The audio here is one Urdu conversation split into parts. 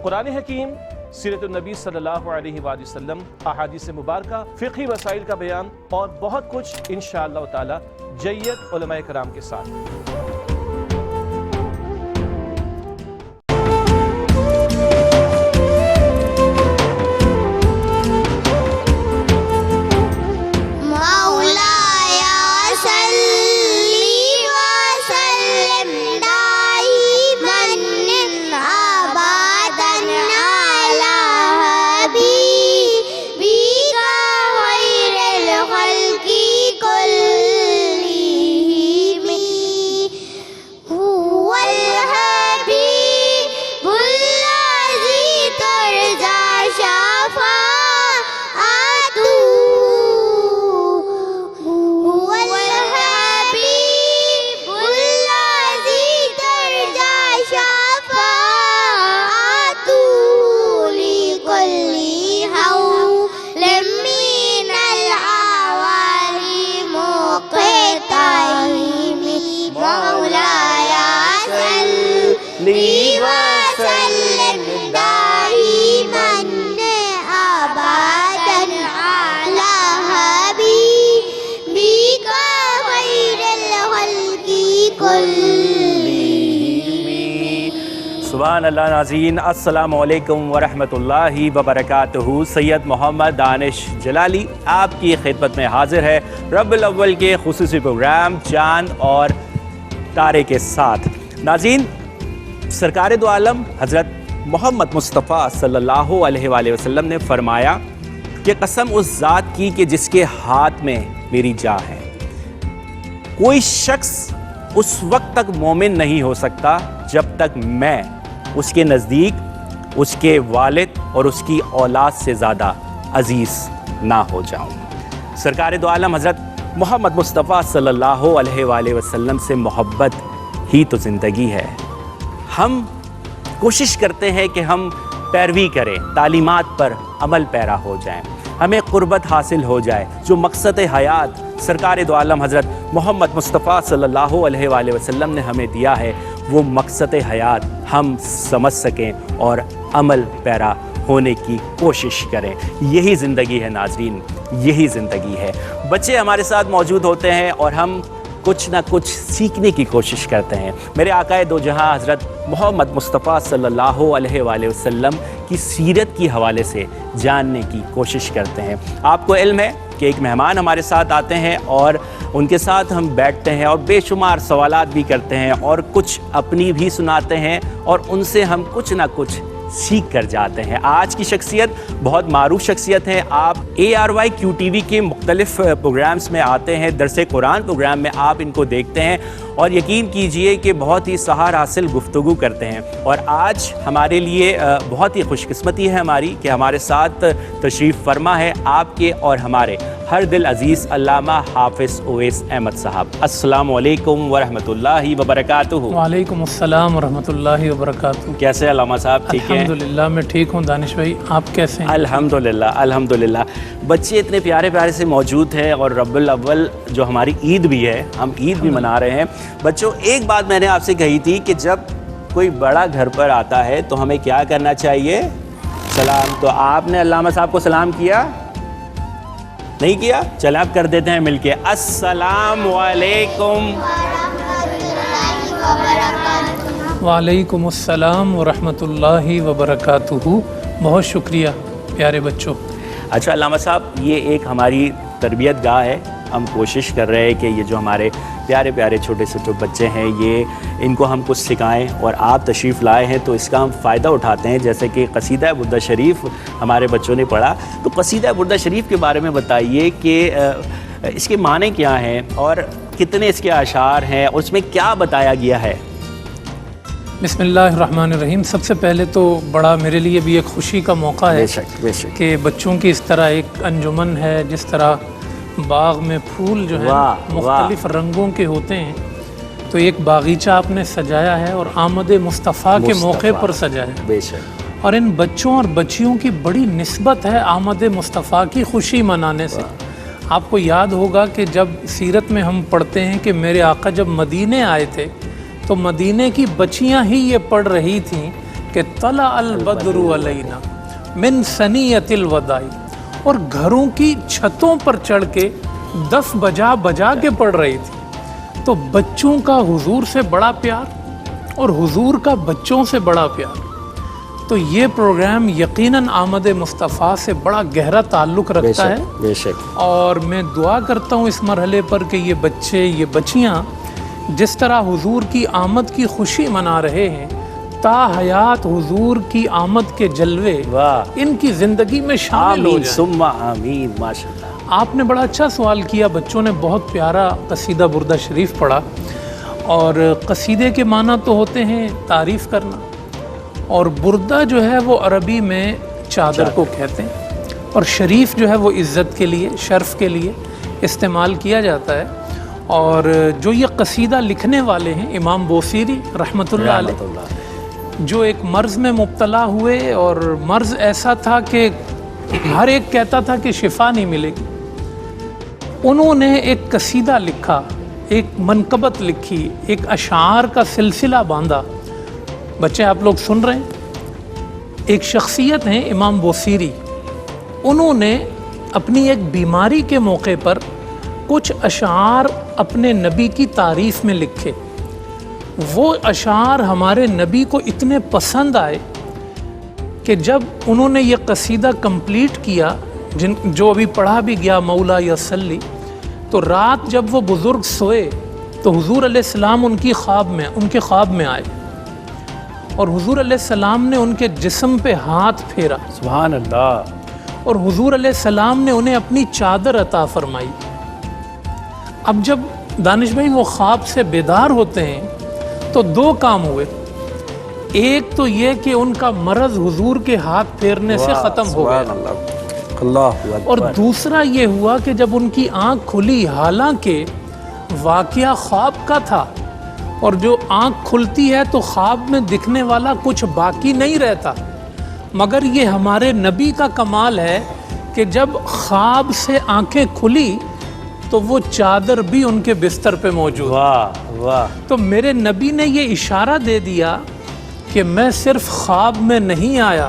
قرآن حکیم، سیرت النبی صلی اللہ علیہ وآلہ وسلم، احادیث مبارکہ، فقہی مسائل کا بیان اور بہت کچھ انشاءاللہ تعالی جید علماء کرام کے ساتھ۔ سبحان اللہ ناظرین، السلام علیکم ورحمۃ اللہ وبرکاتہ۔ سید محمد دانش جلالی آپ کی خدمت میں حاضر ہے ربیع الاول کے خصوصی پروگرام چاند اور تارے کے ساتھ۔ ناظرین، سرکار دو عالم حضرت محمد مصطفیٰ صلی اللہ علیہ وآلہ وسلم نے فرمایا کہ قسم اس ذات کی کہ جس کے ہاتھ میں میری جان ہے، کوئی شخص اس وقت تک مومن نہیں ہو سکتا جب تک میں اس کے نزدیک اس کے والد اور اس کی اولاد سے زیادہ عزیز نہ ہو جاؤں۔ سرکار دو عالم حضرت محمد مصطفیٰ صلی اللہ علیہ وآلہ وسلم سے محبت ہی تو زندگی ہے۔ ہم کوشش کرتے ہیں کہ ہم پیروی کریں، تعلیمات پر عمل پیرا ہو جائیں، ہمیں قربت حاصل ہو جائے، جو مقصد حیات سرکار دو عالم حضرت محمد مصطفیٰ صلی اللہ علیہ وآلہ وسلم نے ہمیں دیا ہے، وہ مقصد حیات ہم سمجھ سکیں اور عمل پیرا ہونے کی کوشش کریں۔ یہی زندگی ہے ناظرین، یہی زندگی ہے۔ بچے ہمارے ساتھ موجود ہوتے ہیں اور ہم کچھ نہ کچھ سیکھنے کی کوشش کرتے ہیں۔ میرے آقا دو جہاں حضرت محمد مصطفیٰ صلی اللہ علیہ وآلہ وسلم کی سیرت کی حوالے سے جاننے کی کوشش کرتے ہیں۔ آپ کو علم ہے کہ ایک مہمان ہمارے ساتھ آتے ہیں اور ان کے ساتھ ہم بیٹھتے ہیں اور بے شمار سوالات بھی کرتے ہیں اور کچھ اپنی بھی سناتے ہیں اور ان سے ہم کچھ نہ کچھ سیکھ کر جاتے ہیں۔ آج کی شخصیت بہت معروف شخصیت ہے۔ آپ ARYQTV کے مختلف پروگرامز میں آتے ہیں، درس قرآن پروگرام میں آپ ان کو دیکھتے ہیں اور یقین کیجئے کہ بہت ہی سحر حاصل گفتگو کرتے ہیں۔ اور آج ہمارے لیے بہت ہی خوش قسمتی ہے ہماری کہ ہمارے ساتھ تشریف فرما ہے آپ کے اور ہمارے ہر دل عزیز علامہ حافظ اویس احمد صاحب۔ السلام علیکم ورحمۃ اللہ وبرکاتہ۔ وعلیکم السلام ورحمۃ اللہ وبرکاتہ۔ کیسے علامہ صاحب؟ ٹھیک ہیں؟ الحمدللہ میں ٹھیک ہوں۔ دانش بھائی آپ کیسے ہیں؟ الحمدللہ الحمدللہ۔ بچے اتنے پیارے پیارے سے موجود ہیں اور ربیع الاول جو ہماری عید بھی ہے، ہم عید بھی منا رہے ہیں۔ بچوں، ایک بات میں نے آپ سے کہی تھی کہ جب کوئی بڑا گھر پر آتا ہے تو ہمیں کیا کرنا چاہیے؟ سلام۔ تو آپ نے علامہ صاحب کو سلام کیا؟ نہیں کیا؟ چلیں اب کر دیتے ہیں مل کے۔ السلام علیکم۔ وعلیکم السلام ورحمۃ اللہ وبرکاتہ۔ بہت شکریہ پیارے بچوں۔ اچھا علامہ صاحب، یہ ایک ہماری تربیت گاہ ہے۔ ہم کوشش کر رہے ہیں کہ یہ جو ہمارے پیارے پیارے چھوٹے سے جو بچے ہیں، یہ ان کو ہم کچھ سکھائیں اور آپ تشریف لائے ہیں تو اس کا ہم فائدہ اٹھاتے ہیں۔ جیسے کہ قصیدہ بردہ شریف ہمارے بچوں نے پڑھا، تو قصیدہ بردہ شریف کے بارے میں بتائیے کہ اس کے معنی کیا ہیں اور کتنے اس کے اشعار ہیں اور اس میں کیا بتایا گیا ہے؟ بسم اللہ الرحمن الرحیم۔ سب سے پہلے تو بڑا میرے لیے بھی ایک خوشی کا موقع ہے بے شک کہ بچوں کی اس طرح ایک انجمن ہے، جس طرح باغ میں پھول جو ہیں مختلف رنگوں کے ہوتے ہیں، تو ایک باغیچہ آپ نے سجایا ہے اور آمد مصطفیٰ کے موقع پر سجایا ہے۔ بے شک۔ اور ان بچوں اور بچیوں کی بڑی نسبت ہے آمد مصطفیٰ کی خوشی منانے سے۔ آپ کو یاد ہوگا کہ جب سیرت میں ہم پڑھتے ہیں کہ میرے آقا جب مدینے آئے تھے تو مدینے کی بچیاں ہی یہ پڑھ رہی تھیں کہ طلع البدر علینا من ثنیۃ الوداع، اور گھروں کی چھتوں پر چڑھ کے 10 بجا بجا کے پڑھ رہی تھی۔ تو بچوں کا حضور سے بڑا پیار اور حضور کا بچوں سے بڑا پیار، تو یہ پروگرام یقیناً آمد مصطفیٰ سے بڑا گہرا تعلق رکھتا ہے۔ بے شک۔ اور میں دعا کرتا ہوں اس مرحلے پر کہ یہ بچے، یہ بچیاں جس طرح حضور کی آمد کی خوشی منا رہے ہیں، تا حیات حضور کی آمد کے جلوے واہ، ان کی زندگی میں شامل ہو آمین جائیں۔ ثم آمین، ماشاءاللہ۔ آپ نے بڑا اچھا سوال کیا، بچوں نے بہت پیارا قصیدہ بردہ شریف پڑھا، اور قصیدے کے معنی تو ہوتے ہیں تعریف کرنا، اور بردہ جو ہے وہ عربی میں چادر کو کہتے ہیں، اور شریف جو ہے وہ عزت کے لیے، شرف کے لیے استعمال کیا جاتا ہے۔ اور جو یہ قصیدہ لکھنے والے ہیں امام بوصیری رحمۃ اللہ علیہ، جو ایک مرض میں مبتلا ہوئے، اور مرض ایسا تھا کہ ہر ایک کہتا تھا کہ شفا نہیں ملے گی، انہوں نے ایک قصیدہ لکھا، ایک منقبت لکھی، ایک اشعار کا سلسلہ باندھا۔ بچے آپ لوگ سن رہے ہیں، ایک شخصیت ہیں امام بوصیری، انہوں نے اپنی ایک بیماری کے موقع پر کچھ اشعار اپنے نبی کی تعریف میں لکھے۔ وہ اشعار ہمارے نبی کو اتنے پسند آئے کہ جب انہوں نے یہ قصیدہ کمپلیٹ کیا، جو ابھی پڑھا بھی گیا مولا یا صلی، تو رات جب وہ بزرگ سوئے تو حضور علیہ السلام ان کے خواب میں آئے، اور حضور علیہ السلام نے ان کے جسم پہ ہاتھ پھیرا، سبحان اللہ، اور حضور علیہ السلام نے انہیں اپنی چادر عطا فرمائی۔ اب جب دانش بھائی وہ خواب سے بیدار ہوتے ہیں تو 2 کام ہوئے، ایک تو یہ کہ ان کا مرض حضور کے ہاتھ پھیرنے سے ختم ہو گیا، اللہ اور دوسرا یہ ہوا کہ جب ان کی آنکھ کھلی، حالانکہ واقعہ خواب کا تھا، اور جو آنکھ کھلتی ہے تو خواب میں دکھنے والا کچھ باقی نہیں رہتا، مگر یہ ہمارے نبی کا کمال ہے کہ جب خواب سے آنکھیں کھلی تو وہ چادر بھی ان کے بستر پہ موجود۔ واہ واہ، تو میرے نبی نے یہ اشارہ دے دیا کہ میں صرف خواب میں نہیں آیا،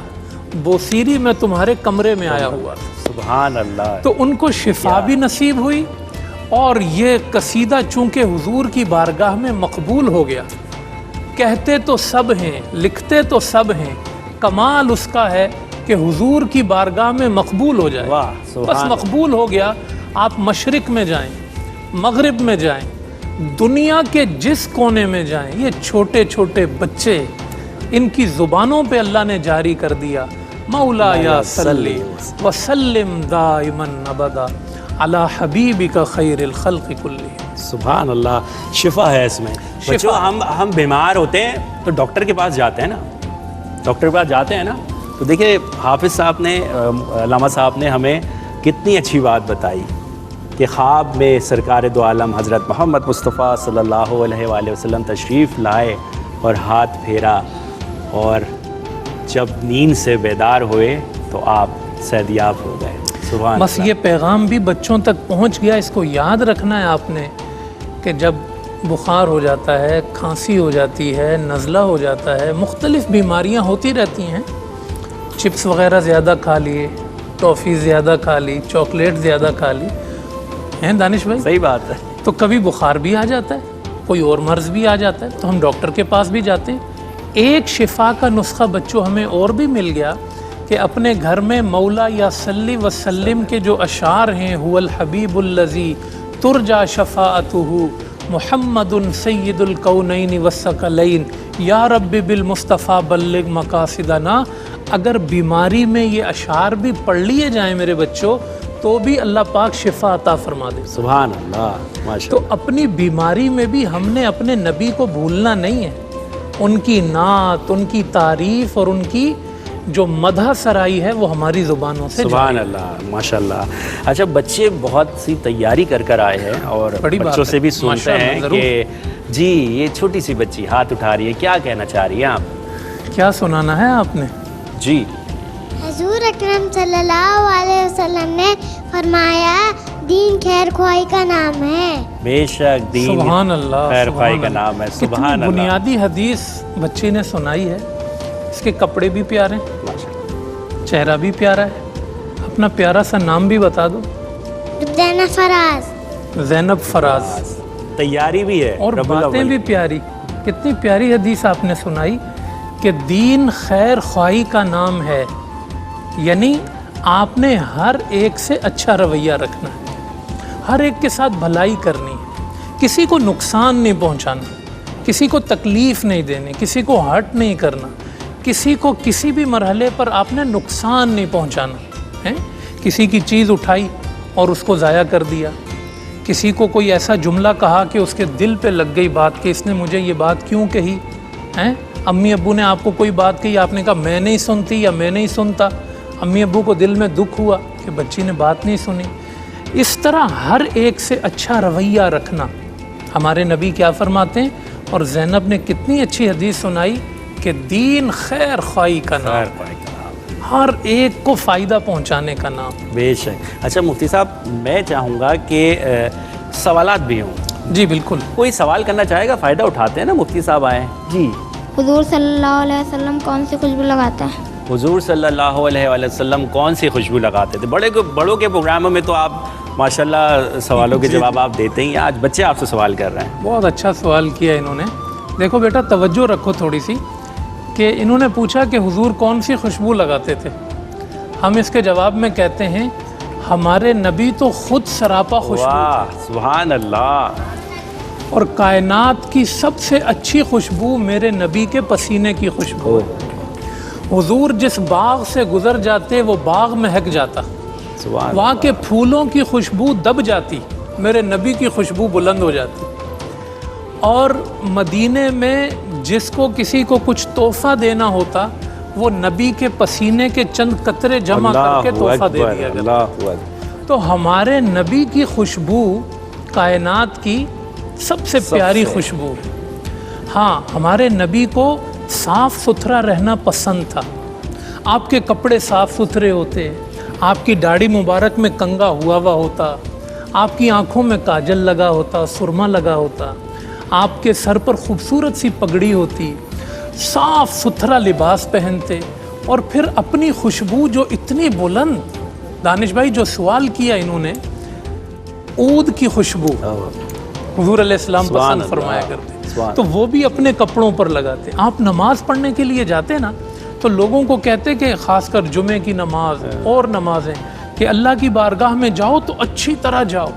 بوصیری میں تمہارے کمرے میں آیا ہوا۔ سبحان اللہ۔ تو ان کو شفا بھی نصیب ہوئی، اور یہ قصیدہ چونکہ حضور کی بارگاہ میں مقبول ہو گیا۔ کہتے تو سب ہیں، لکھتے تو سب ہیں، کمال اس کا ہے کہ حضور کی بارگاہ میں مقبول ہو جائے۔ واہ، سبحان بس مقبول ہو گیا۔ آپ مشرق میں جائیں، مغرب میں جائیں، دنیا کے جس کونے میں جائیں، یہ چھوٹے چھوٹے بچے، ان کی زبانوں پہ اللہ نے جاری کر دیا، مولا یا صلی وسلم دائما ابدا علی حبیبک خیر الخلق کلہم۔ سبحان اللہ، شفا ہے اس میں۔ بچوں، ہم بیمار ہوتے ہیں تو ڈاکٹر کے پاس جاتے ہیں نا، ڈاکٹر کے پاس جاتے ہیں نا، تو دیکھیں حافظ صاحب نے، علامہ صاحب نے ہمیں کتنی اچھی بات بتائی کہ خواب میں سرکار دو عالم حضرت محمد مصطفیٰ صلی اللہ علیہ وآلہ وسلم تشریف لائے اور ہاتھ پھیرا، اور جب نیند سے بیدار ہوئے تو آپ صحتیاب ہو گئے۔ سبحان بس اللہ۔ یہ پیغام بھی بچوں تک پہنچ گیا۔ اس کو یاد رکھنا ہے آپ نے کہ جب بخار ہو جاتا ہے، کھانسی ہو جاتی ہے، نزلہ ہو جاتا ہے، مختلف بیماریاں ہوتی رہتی ہیں، چپس وغیرہ زیادہ کھا لیے، ٹافی زیادہ کھا لی، چاکلیٹ زیادہ کھا لی، ہیں دانش بھائی؟ صحیح بات ہے۔ تو کبھی بخار بھی آ جاتا ہے، کوئی اور مرض بھی آ جاتا ہے، تو ہم ڈاکٹر کے پاس بھی جاتے ہیں۔ ایک شفا کا نسخہ بچوں ہمیں اور بھی مل گیا کہ اپنے گھر میں مولا یا صلی وسلم کے جو اشعار ہیں، هو الحبیب الذی ترجا شفاعتہ محمد سید الکونین والثقلین یا رب بالمصطفیٰ بلغ مقاصدنا، اگر بیماری میں یہ اشعار بھی پڑھ لیے جائیں میرے بچوں تو بھی اللہ پاک شفا عطا فرما دے۔ سبحان اللہ، ماشاء تو اپنی بیماری میں بھی ہم نے اپنے نبی کو بھولنا نہیں ہے، ان کی نعت، ان کی تعریف اور ان کی جو مدح سرائی ہے وہ ہماری زبانوں سے سبحان اللہ، ماشاء اللہ۔ اچھا، بچے بہت سی تیاری کر آئے ہیں اور بچوں سے بھی سنتے ہیں کہ جی یہ چھوٹی سی بچی ہاتھ اٹھا رہی ہے، کیا کہنا چاہ رہی ہیں آپ؟ کیا سنانا ہے آپ نے؟ جی، حضور اکرم صلی اللہ علیہ وسلم نے فرمایا دین خیر خواہی کا نام ہے۔ بے شک دین سبحان اللہ، خیر خواہی کا نام ہے۔ سبحان اللہ۔ بنیادی حدیث بچی نے سنائی ہے، اس کے کپڑے بھی پیارے ہیں، چہرہ بھی پیارا ہے، اپنا پیارا سا نام بھی بتا دو۔ زینب فراز۔ زینب فراز، تیاری بھی ہے اور ربیع باتیں الاول بھی پیاری۔ کتنی پیاری حدیث آپ نے سنائی کہ دین خیر خواہی کا نام ہے، یعنی آپ نے ہر ایک سے اچھا رویہ رکھنا ہے، ہر ایک کے ساتھ بھلائی کرنی ہے، کسی کو نقصان نہیں پہنچانا، کسی کو تکلیف نہیں دینی، کسی کو ہرٹ نہیں کرنا، کسی کو کسی بھی مرحلے پر آپ نے نقصان نہیں پہنچانا ہے۔ کسی کی چیز اٹھائی اور اس کو ضائع کر دیا، کسی کو کوئی ایسا جملہ کہا کہ اس کے دل پہ لگ گئی بات کہ اس نے مجھے یہ بات کیوں کہی ہے۔ امی ابو نے آپ کو کوئی بات کہی، آپ نے کہا میں نہیں سنتی یا میں نہیں سنتا، امی ابو کو دل میں دکھ ہوا کہ بچی نے بات نہیں سنی۔ اس طرح ہر ایک سے اچھا رویہ رکھنا، ہمارے نبی کیا فرماتے ہیں، اور زینب نے کتنی اچھی حدیث سنائی کہ دین خیر خواہی کا نام، خیر خواہی کا نام، ہر ایک کو فائدہ پہنچانے کا نام۔ بے شک۔ اچھا مفتی صاحب، میں چاہوں گا کہ سوالات بھی ہوں۔ جی بالکل، کوئی سوال کرنا چاہے گا؟ فائدہ اٹھاتے ہیں نا، مفتی صاحب آئے ہیں جی۔ حضور صلی اللہ علیہ وسلم کون سی خوشبو لگاتا ہے؟ حضور صلی اللہ علیہ وآلہ وسلم کون سی خوشبو لگاتے تھے؟ بڑوں کے پروگراموں میں تو آپ ماشاءاللہ سوالوں کے جواب آپ دیتے ہی ہیں، آج بچے آپ سے سوال کر رہے ہیں۔ بہت اچھا سوال کیا انہوں نے۔ دیکھو بیٹا، توجہ رکھو تھوڑی سی، کہ انہوں نے پوچھا کہ حضور کون سی خوشبو لگاتے تھے۔ ہم اس کے جواب میں کہتے ہیں ہمارے نبی تو خود سراپا خوشبو، واہ سبحان اللہ، اور کائنات کی سب سے اچھی خوشبو میرے نبی کے پسینے کی خوشبو ہے۔ حضور جس باغ سے گزر جاتے وہ باغ مہک جاتا، سبحان وہاں کے پھولوں کی خوشبو دب جاتی، میرے نبی کی خوشبو بلند ہو جاتی۔ اور مدینے میں جس کو کسی کو کچھ تحفہ دینا ہوتا، وہ نبی کے پسینے کے چند قطرے جمع کر کے تحفہ دے دیا جاتا۔ اللہ اکبر۔ تو ہمارے نبی کی خوشبو کائنات کی سب سے پیاری خوشبو ہے۔ ہاں، ہمارے نبی کو صاف ستھرا رہنا پسند تھا، آپ کے کپڑے صاف ستھرے ہوتے، آپ کی داڑھی مبارک میں کنگا ہوا ہوتا، آپ کی آنکھوں میں کاجل لگا ہوتا، سرما لگا ہوتا، آپ کے سر پر خوبصورت سی پگڑی ہوتی، صاف ستھرا لباس پہنتے، اور پھر اپنی خوشبو جو اتنی بلند، دانش بھائی جو سوال کیا انہوں نے، عود کی خوشبو حضور علیہ السلام پسند فرمایا کرتے، تو وہ بھی اپنے کپڑوں پر لگاتے۔ آپ نماز پڑھنے کے لیے جاتے نا، تو لوگوں کو کہتے کہ خاص کر جمعے کی نماز اور نمازیں، کہ اللہ کی بارگاہ میں جاؤ تو اچھی طرح جاؤ،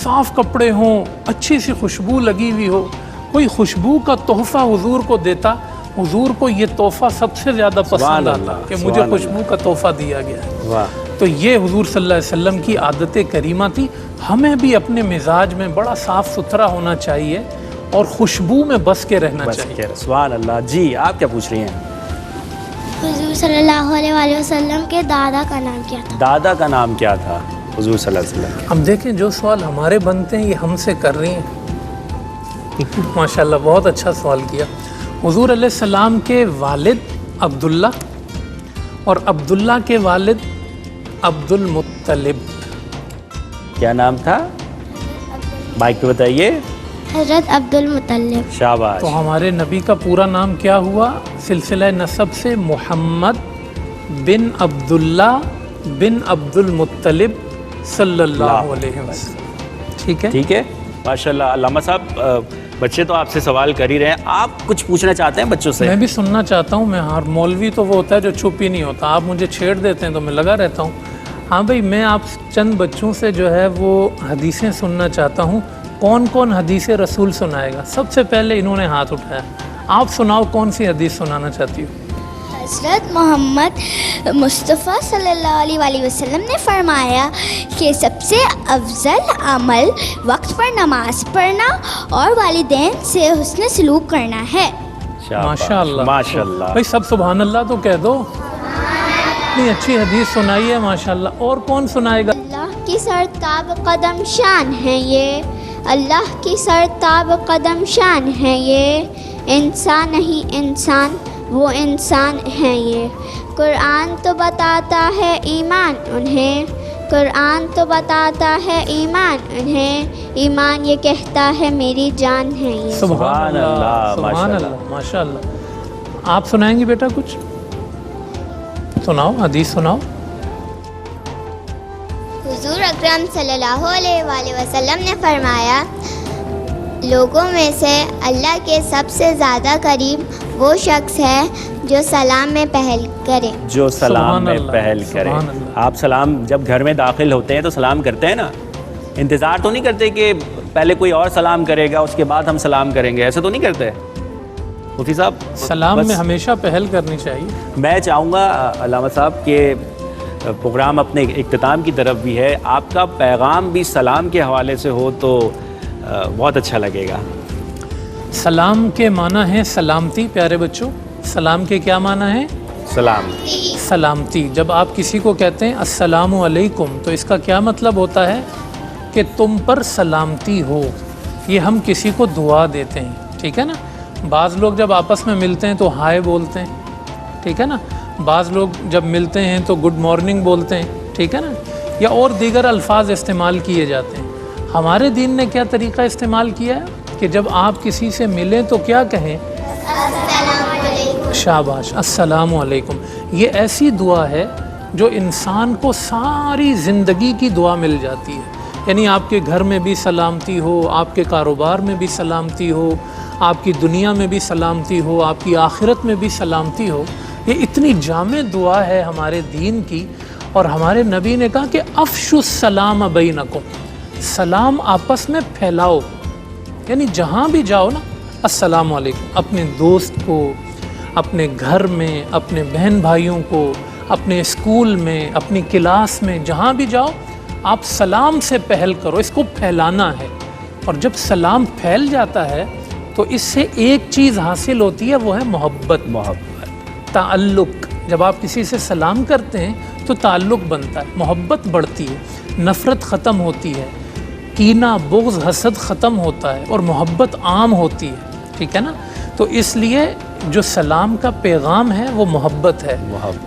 صاف کپڑے ہوں، اچھی سی خوشبو لگی ہوئی ہو۔ کوئی خوشبو کا تحفہ حضور کو دیتا، حضور کو یہ تحفہ سب سے زیادہ پسند آتا کہ مجھے خوشبو کا تحفہ دیا گیا ہے۔ تو یہ حضور صلی اللہ علیہ وسلم کی عادت کریمہ تھی۔ ہمیں بھی اپنے مزاج میں بڑا صاف ستھرا ہونا چاہیے اور خوشبو میں بس کے رہنا چاہیے۔ سبحان اللہ۔ جی آپ کیا پوچھ رہی ہیں؟ حضور صلی اللہ علیہ وسلم کے دادا کا نام کیا تھا؟ دادا کا نام کیا تھا حضور صلی اللہ علیہ وسلم؟ ہم دیکھیں جو سوال ہمارے بنتے ہیں یہ ہم سے کر رہی ہیں۔ ماشاءاللہ بہت اچھا سوال کیا۔ حضور علیہ السلام کے والد عبداللہ اور عبداللہ کے والد عبد المطلب، کیا نام تھا؟ مائک پہ بتائیے۔ حضرت عبد المطلب۔ شاباش۔ تو ہمارے نبی کا پورا نام کیا ہوا سلسلہ نسب سے؟ محمد بن عبداللہ بن عبد المطلب صلی اللہ علیہ وسلم۔ ٹھیک ہے، ٹھیک ہے، ماشاءاللہ۔ علامہ صاحب، بچے تو آپ سے سوال کر ہی رہے ہیں، آپ کچھ پوچھنا چاہتے ہیں بچوں سے؟ میں بھی سننا چاہتا ہوں۔ میں ہر مولوی تو وہ ہوتا ہے جو چپ ہی نہیں ہوتا، آپ مجھے چھیڑ دیتے ہیں تو میں لگا رہتا ہوں۔ ہاں بھائی، میں آپ چند بچوں سے جو ہے وہ حدیثیں سننا چاہتا ہوں۔ کون کون حدیث رسول سنائے گا؟ سب سے پہلے انہوں نے ہاتھ اٹھایا، آپ سناؤ کون سی حدیث سنانا چاہتی ہو؟ حضرت محمد مصطفیٰ صلی اللہ علیہ وسلم نے فرمایا کہ سب سے افضل عمل وقت پر نماز پڑھنا اور والدین سے حسن سلوک کرنا ہے۔ ماشاء اللہ، ماشاء اللہ۔ بھائی سب سبحان اللہ تو کہہ دو، اتنی اچھی حدیث سنائی ہے ماشاء اللہ۔ اور کون سنائے گا؟ اللہ کی سرتاب قدم شان ہے یہ، اللہ کی سرتاب قدم شان ہے یہ، انسان نہیں انسان وہ انسان ہیں یہ، قرآن تو بتاتا ہے ایمان انہیں، قرآن تو بتاتا ہے ایمان انہیں، ایمان یہ کہتا ہے میری جان ہے یہ۔ سبحان اللہ، اللہ، سبحان اللہ، ماشاء اللہ۔ آپ سنائیں گی بیٹا کچھ؟ سناؤ، حدیث سناؤ۔ حضور اکرم صلی اللہ علیہ وآلہ وسلم نے فرمایا، لوگوں میں سے اللہ کے سب سے زیادہ قریب وہ شخص ہے جو سلام میں پہل کرے، جو سلام سبحان میں اللہ، پہل کرے۔ سبحان اللہ۔ آپ سلام جب گھر میں داخل ہوتے ہیں تو سلام کرتے ہیں نا، انتظار تو نہیں کرتے کہ پہلے کوئی اور سلام کرے گا اس کے بعد ہم سلام کریں گے، ایسا تو نہیں کرتے مفتی صاحب؟ سلام بس میں ہمیشہ پہل کرنی چاہیے۔ میں چاہوں گا علامہ صاحب کہ پروگرام اپنے اختتام کی طرف بھی ہے، آپ کا پیغام بھی سلام کے حوالے سے ہو تو بہت اچھا لگے گا۔ سلام کے معنی ہے سلامتی، پیارے بچوں۔ سلام کے کیا معنی ہے؟ سلام۔ سلامتی۔ جب آپ کسی کو کہتے ہیں السلام علیکم تو اس کا کیا مطلب ہوتا ہے؟ کہ تم پر سلامتی ہو۔ یہ ہم کسی کو دعا دیتے ہیں، ٹھیک ہے نا۔ بعض لوگ جب آپس میں ملتے ہیں تو ہائے بولتے ہیں، ٹھیک ہے نا۔ بعض لوگ جب ملتے ہیں تو گڈ مارننگ بولتے ہیں، ٹھیک ہے نا، یا اور دیگر الفاظ استعمال کیے جاتے ہیں۔ ہمارے دین نے کیا طریقہ استعمال کیا ہے کہ جب آپ کسی سے ملیں تو کیا کہیں؟ شاباش، السلام علیکم۔ یہ ایسی دعا ہے جو انسان کو ساری زندگی کی دعا مل جاتی ہے۔ یعنی آپ کے گھر میں بھی سلامتی ہو، آپ کے کاروبار میں بھی سلامتی ہو، آپ کی دنیا میں بھی سلامتی ہو، آپ کی آخرت میں بھی سلامتی ہو۔ یہ اتنی جامع دعا ہے ہمارے دین کی، اور ہمارے نبی نے کہا کہ افشوا السلام بینکم، سلام آپس میں پھیلاؤ۔ یعنی جہاں بھی جاؤ نا، السلام علیکم، اپنے دوست کو، اپنے گھر میں، اپنے بہن بھائیوں کو، اپنے اسکول میں، اپنی کلاس میں، جہاں بھی جاؤ آپ سلام سے پہل کرو، اس کو پھیلانا ہے۔ اور جب سلام پھیل جاتا ہے تو اس سے ایک چیز حاصل ہوتی ہے، وہ ہے محبت، تعلق۔ جب آپ کسی سے سلام کرتے ہیں تو تعلق بنتا ہے، محبت بڑھتی ہے، نفرت ختم ہوتی ہے، کینہ، بغض، حسد ختم ہوتا ہے، اور محبت عام ہوتی ہے، ٹھیک ہے نا۔ تو اس لیے جو سلام کا پیغام ہے وہ محبت ہے،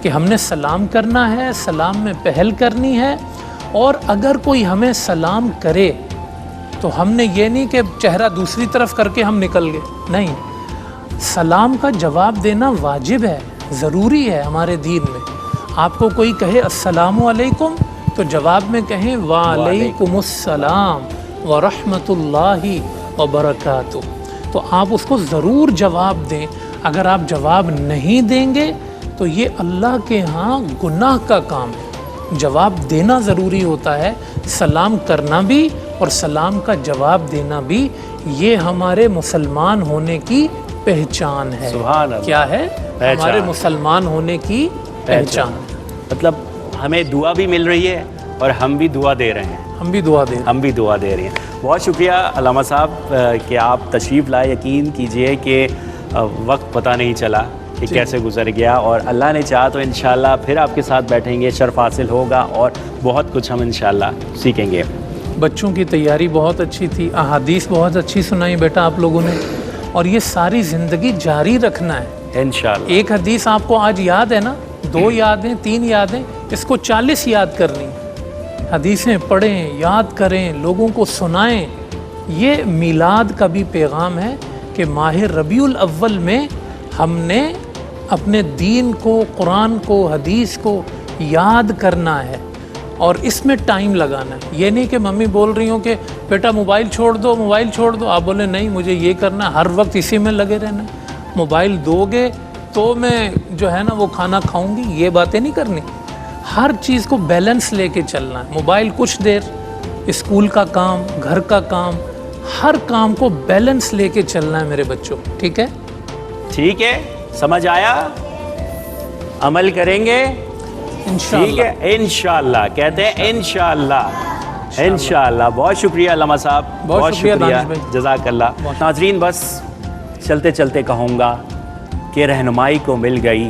کہ ہم نے سلام کرنا ہے، سلام میں پہل کرنی ہے۔ اور اگر کوئی ہمیں سلام کرے تو ہم نے یہ نہیں کہ چہرہ دوسری طرف کر کے ہم نکل گئے، نہیں، سلام کا جواب دینا واجب ہے، ضروری ہے ہمارے دین میں۔ آپ کو کوئی کہے السلام علیکم تو جواب میں کہیں وعلیکم السلام ورحمۃ اللہ وبرکاتہ، تو آپ اس کو ضرور جواب دیں۔ اگر آپ جواب نہیں دیں گے تو یہ اللہ کے ہاں گناہ کا کام ہے۔ جواب دینا ضروری ہوتا ہے، سلام کرنا بھی اور سلام کا جواب دینا بھی، یہ ہمارے مسلمان ہونے کی پہچان ہے۔ سبحان اللہ۔ کیا ہے؟ پہچان، ہمارے مسلمان ہونے کی پہچان۔ مطلب ہمیں دعا بھی مل رہی ہے اور ہم بھی دعا دے رہے ہیں، ہم بھی دعا دیں۔ ہم بھی دعا دے رہے ہیں۔ بہت شکریہ علامہ صاحب کہ آپ تشریف لائے۔ یقین کیجئے کہ وقت پتہ نہیں چلا کہ کیسے گزر گیا، اور اللہ نے چاہا تو انشاءاللہ پھر آپ کے ساتھ بیٹھیں گے، شرف حاصل ہوگا اور بہت کچھ ہم انشاءاللہ سیکھیں گے۔ بچوں کی تیاری بہت اچھی تھی، احادیث بہت اچھی سنائی بیٹا آپ لوگوں نے، اور یہ ساری زندگی جاری رکھنا ہے۔ انشاءاللہ ایک حدیث آپ کو آج یاد ہے نا، 2 یادیں 3 یادیں، اس کو 40 یاد کرنی۔ حدیثیں پڑھیں، یاد کریں، لوگوں کو سنائیں۔ یہ میلاد کا بھی پیغام ہے کہ ماہ ربیع الاول میں ہم نے اپنے دین کو، قرآن کو، حدیث کو یاد کرنا ہے، اور اس میں ٹائم لگانا ہے۔ یہ نہیں کہ ممی بول رہی ہوں کہ بیٹا موبائل چھوڑ دو، موبائل چھوڑ دو، آپ بولے نہیں مجھے یہ کرنا ہے، ہر وقت اسی میں لگے رہنا ہے۔ موبائل دو گے تو میں جو ہے نا وہ کھانا کھاؤں گی، یہ باتیں نہیں کرنی۔ ہر چیز کو بیلنس لے کے چلنا ہے۔ موبائل کچھ دیر، اسکول کا کام، گھر کا کام، ہر کام کو بیلنس لے کے چلنا ہے میرے بچوں، ٹھیک ہے؟ ٹھیک ہے، سمجھ آیا؟ عمل کریں گے؟ انشاءاللہ۔ ٹھیک ہے، انشاءاللہ کہتے ہیں، انشاءاللہ انشاءاللہ۔ بہت شکریہ علامہ صاحب، بہت شکریہ دانش بھائی، جزاک اللہ۔ ناظرین، بس چلتے چلتے کہوں گا کہ رہنمائی کو مل گئی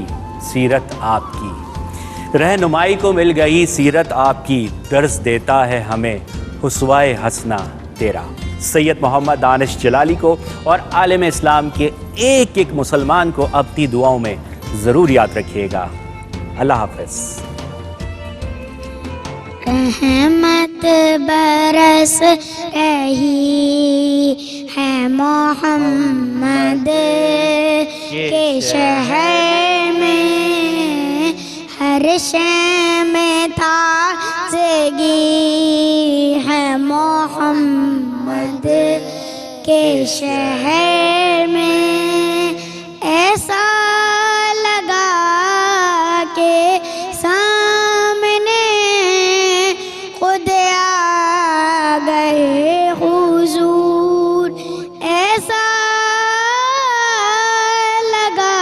سیرت آپ کی، رہنمائی کو مل گئی سیرت آپ کی، درس دیتا ہے ہمیں اسوۂ حسنہ تیرا۔ سید محمد دانش جلالی کو اور عالم اسلام کے ایک ایک مسلمان کو اپنی دعاؤں میں ضرور یاد رکھیے گا۔ اللہ حافظ۔ رحمت برس رہی ہے محمد کے شہر میں ہر شے میں تازگی ہے محمد کے شہر میں ایسا لگا کہ سامنے خود آ گئے حضور ایسا لگا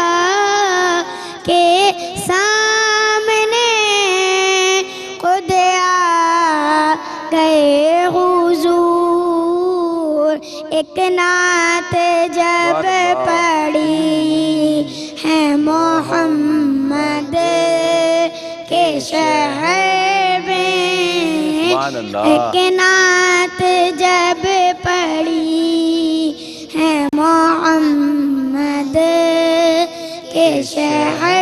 کہ سامنے خود آ گئے حضور ایک نعت جب پڑھی ہے محمد کے شہر میں ایک نعت جب پڑھی ہے محمد کے شہر